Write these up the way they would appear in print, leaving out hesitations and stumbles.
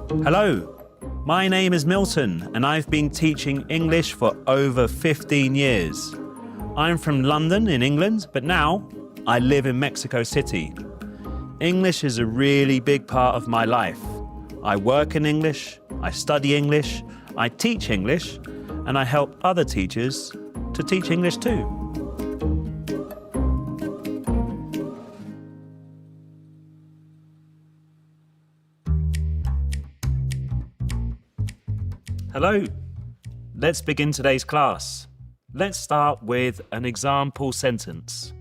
Hello, my name is Milton and I've been teaching English for over 15 years. I'm from London in England, but now I live in Mexico City. English is a really big part of my life. I work in English, I study English, I teach English, and I help other teachers to teach English too. Hello, let's begin today's class. Let's start with an example sentence.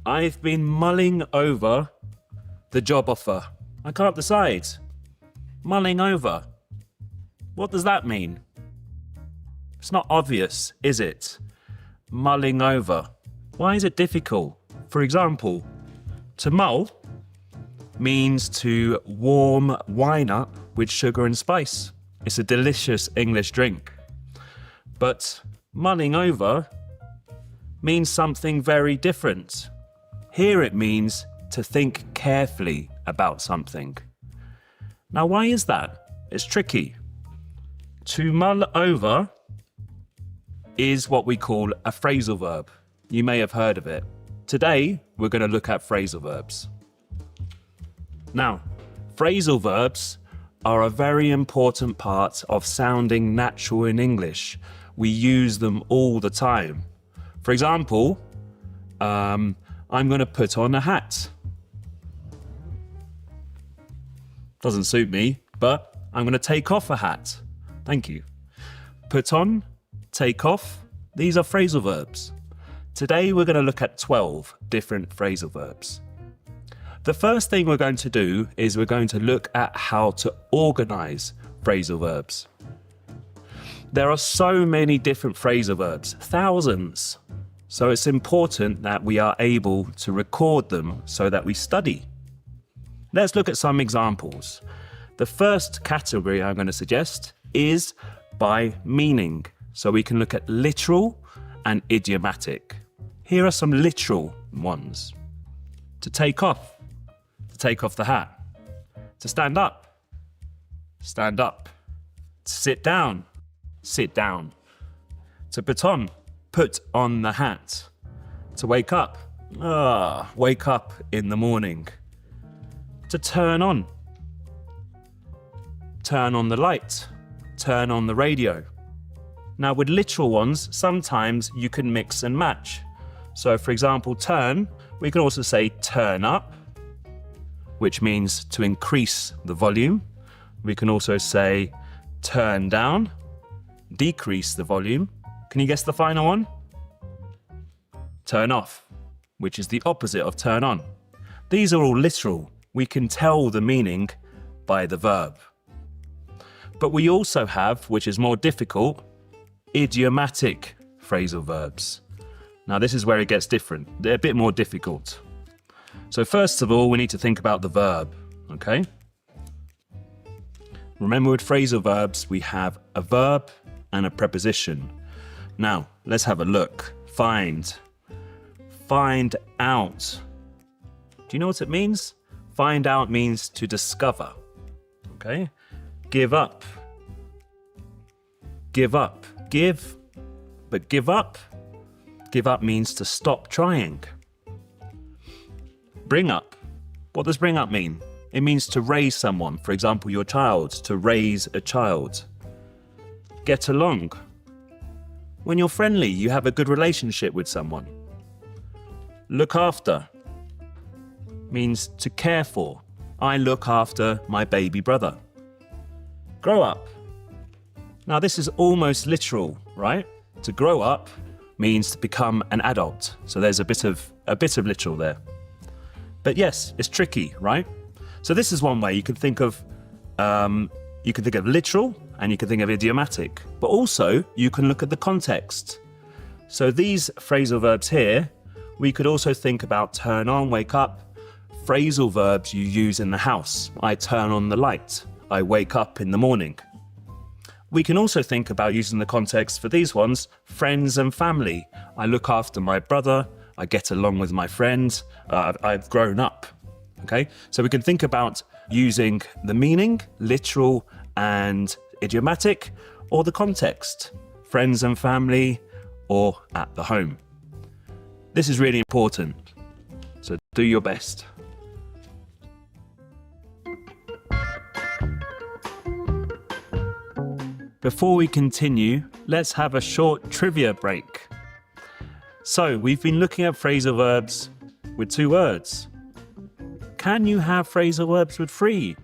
I've been mulling over the job offer. I can't decide. Mulling over. What does that mean? It's not obvious, is it? Mulling over. Why is it difficult? For example, to mull means to warm wine up with sugar and spice. It's a delicious English drink. But mulling over means something very different. Here it means to think carefully about something. Now, why is that? It's tricky. To mull over is what we call a phrasal verb. You may have heard of it. Today, we're going to look at phrasal verbs. Now, phrasal verbs are a very important part of sounding natural in English. We use them all the time. For example, I'm going to put on a hat. Doesn't suit me, but I'm going to take off a hat. Thank you. Put on, take off, these are phrasal verbs. Today we're going to look at 12 different phrasal verbs. The first thing we're going to do is we're going to look at how to organize phrasal verbs. There are so many different phrasal verbs, thousands. So it's important that we are able to record them so that we study. Let's look at some examples. The first category I'm going to suggest is by meaning. So we can look at literal and idiomatic. Here are some literal ones. To take off the hat. To stand up, stand up. To sit down, sit down. To put on the hat. To wake up, wake up in the morning. To turn on the light, turn on the radio. Now with literal ones, sometimes you can mix and match. So for example, turn, we can also say turn up, which means to increase the volume. We can also say turn down, decrease the volume. Can you guess the final one? Turn off, which is the opposite of turn on. These are all literal. We can tell the meaning by the verb. But we also have, which is more difficult, idiomatic phrasal verbs. Now this is where it gets different. They're a bit more difficult. So first of all, we need to think about the verb, okay? Remember with phrasal verbs, we have a verb and a preposition. Now, let's have a look. Find out. Do you know what it means? Find out means to discover, okay? Give up. Give up. Give, but give up. Give up means to stop trying. Bring up. What does bring up mean? It means to raise someone. For example, your child, to raise a child. Get along. When you're friendly, you have a good relationship with someone. Look after means to care for. I look after my baby brother. Grow up. Now this is almost literal, right? To grow up means to become an adult. So there's a bit of literal there. But yes, it's tricky, right? So this is one way you can think of literal and you can think of idiomatic, but also you can look at the context. So these phrasal verbs here, we could also think about turn on, wake up, phrasal verbs you use in the house. I turn on the light. I wake up in the morning. We can also think about using the context for these ones, friends and family. I look after my brother. I get along with my friends. I've grown up Okay, so we can think about using the meaning, literal and idiomatic, or the context, friends and family, or at the home. This is really important, so do your best. Before we continue, let's have a short trivia break. So, we've been looking at phrasal verbs with 2 words. Can you have phrasal verbs with 3?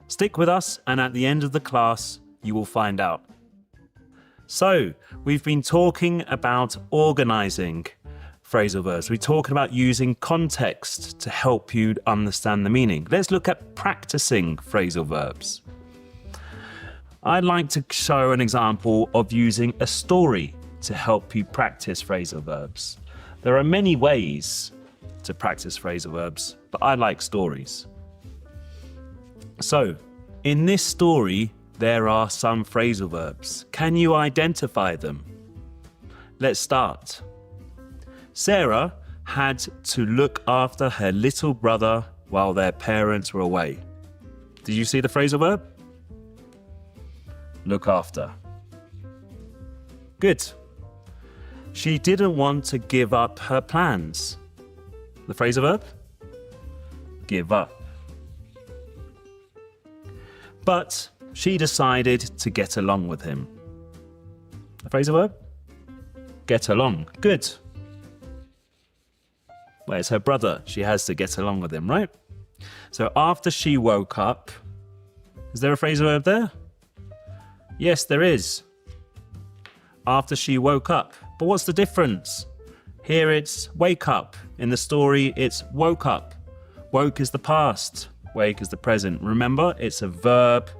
Stick with us, and at the end of the class, you will find out. So, we've been talking about organizing phrasal verbs. We're talking about using context to help you understand the meaning. Let's look at practicing phrasal verbs. I'd like to show an example of using a story to help you practice phrasal verbs. There are many ways to practice phrasal verbs, but I like stories. So, in this story, there are some phrasal verbs. Can you identify them? Let's start. Sarah had to look after her little brother while their parents were away. Did you see the phrasal verb? Look after. Good. She didn't want to give up her plans. The phrasal verb? Give up. But she decided to get along with him. The phrasal verb? Get along. Good. Where's her brother? She has to get along with him, right? So after she woke up, is there a phrasal verb there? Yes, there is. After she woke up. But what's the difference? Here it's wake up. In the story, it's woke up. Woke is the past. Wake is the present. Remember, it's a verb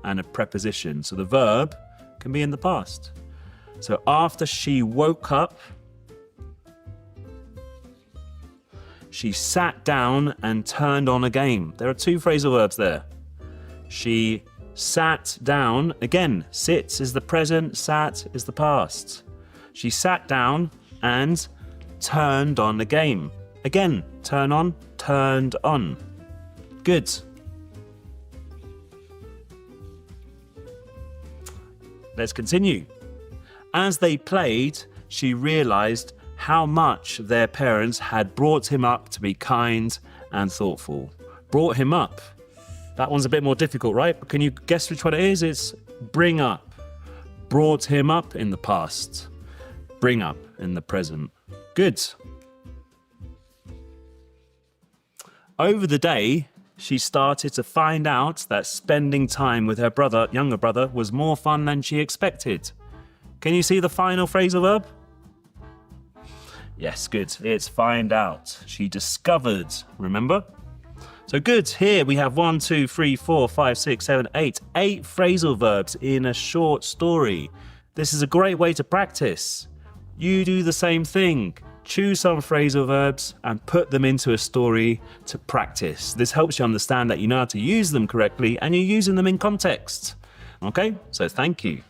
and a preposition. So the verb can be in the past. So after she woke up, she sat down and turned on a game. There are 2 phrasal verbs there. She sat down. Again, sits is the present, sat is the past. She sat down and turned on a game. Again, turn on, turned on. Good. Let's continue. As they played, she realized how much their parents had brought him up to be kind and thoughtful. Brought him up. That one's a bit more difficult, right? But can you guess which one it is? It's bring up. Brought him up in the past. Bring up in the present. Good. Over the day, she started to find out that spending time with her brother, younger brother, was more fun than she expected. Can you see the final phrasal verb? Yes, good. It's find out. She discovered, remember? So good. Here we have 1, 2, 3, 4, 5, 6, 7, 8. 8 phrasal verbs in a short story. This is a great way to practice. You do the same thing. Choose some phrasal verbs and put them into a story to practice. This helps you understand that you know how to use them correctly and you're using them in context. Okay, so thank you.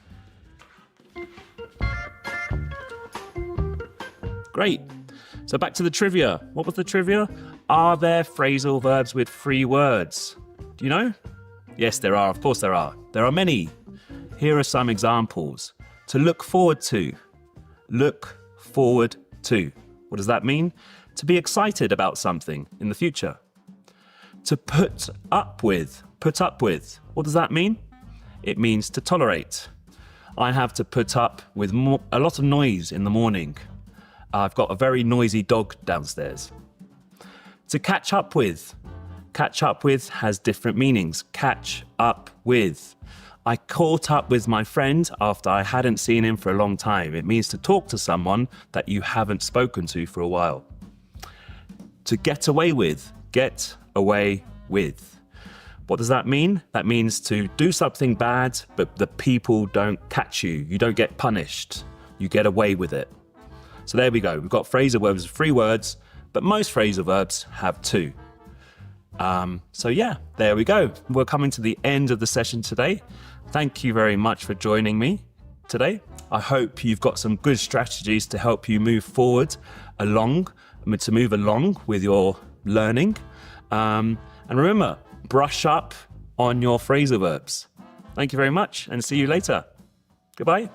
Great. So back to the trivia. What was the trivia? Are there phrasal verbs with 3 words? Do you know? Yes, there are. Of course there are. There are many. Here are some examples. To look forward to. Look forward to. What does that mean? To be excited about something in the future. To put up with. Put up with. What does that mean? It means to tolerate. I have to put up with a lot of noise in the morning. I've got a very noisy dog downstairs. To catch up with. Catch up with has different meanings. Catch up with. I caught up with my friend after I hadn't seen him for a long time. It means to talk to someone that you haven't spoken to for a while. To get away with. Get away with. What does that mean? That means to do something bad, but the people don't catch you. You don't get punished. You get away with it. So there we go. We've got phrasal verbs with 3 words, but most phrasal verbs have 2. So yeah, there we go. We're coming to the end of the session today. Thank you very much for joining me today. I hope you've got some good strategies to help you move forward to move along with your learning. And remember, brush up on your phrasal verbs. Thank you very much and see you later. Goodbye.